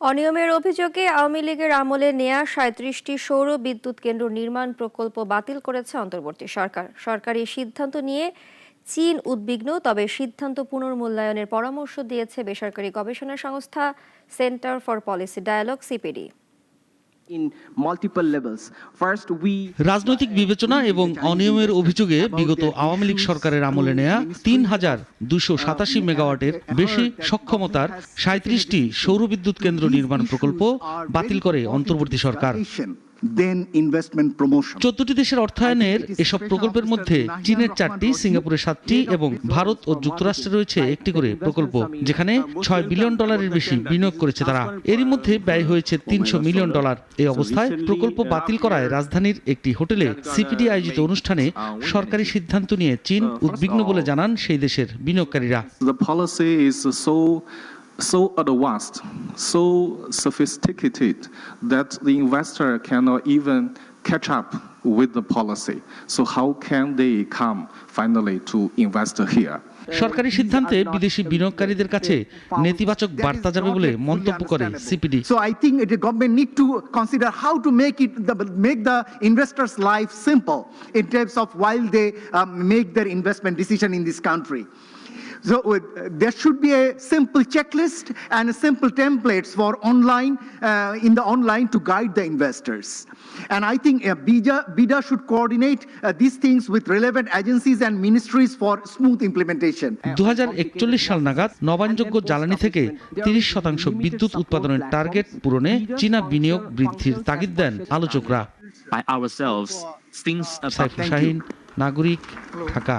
অনিয়মের অভিযোগে আওয়ামী লীগের আমলে নেয়া ৩৭টি সৌর বিদ্যুৎ কেন্দ্র নির্মাণ প্রকল্প বাতিল করেছে অন্তর্বর্তী সরকার। সরকারি সিদ্ধান্ত নিয়ে চীন উদ্বিগ্ন, তবে সিদ্ধান্ত পুনর্মূল্যায়নের পরামর্শ দিয়েছে বেসরকারি গবেষণা সংস্থা Centre for Policy Dialogue CPD. রাজনৈতিক বিবেচনা এবং অনিয়মের অভিযোগে বিগত আওয়ামী লীগ সরকারের আমলে নেয়া ৩,২৮৭ মেগাওয়াটের বেশি সক্ষমতার ৩৭টি সৌর বিদ্যুৎ কেন্দ্র নির্মাণ প্রকল্প বাতিল করে অন্তর্বর্তী সরকার। ১৪টি দেশের অর্থায়নের এসব প্রকল্পের মধ্যে চীনের ৪টি, সিঙ্গাপুরের 7টি এবং ভারত ও যুক্তরাষ্ট্রে রয়েছে একটি করে প্রকল্প, যেখানে $৬ বিলিয়ন বেশি বিনিয়োগ করেছে তারা। এরই মধ্যে ব্যয় হয়েছে $৩০০ মিলিয়ন। এই অবস্থায় প্রকল্প বাতিল করায় রাজধানীর একটি হোটেলে সিপিডি আয়োজিত অনুষ্ঠানে সরকারি সিদ্ধান্ত নিয়ে চীন উদ্বিগ্ন বলে জানান সেই দেশের বিনিয়োগকারীরা। So advanced, so sophisticated that the investor cannot even catch up with the policy. So how can they come finally to invest here? সরকারি সিদ্ধান্তে বিদেশি বিনিয়োগকারীদের কাছে নেতিবাচক বার্তা যাবে বলে মন্তব্য করে CPD. So I think the government need to consider how to make the investors' life simple in terms of while they make their investment decision in this country. So there should be a simple checklist and a simple templates for online to guide the investors. And I think BIDA should coordinate these things with relevant agencies and ministries for smooth implementation. 2041 সাল নাগাদ নবায়নযোগ্য জ্বালানি থেকে 30% বিদ্যুৎ উৎপাদনের target পূরণে চীনা বিনিয়োগ বৃদ্ধির তাগিদ দেন আলোচকরা। By ourselves, things Saiful Shaheen, নাগরিক, ঢাকা।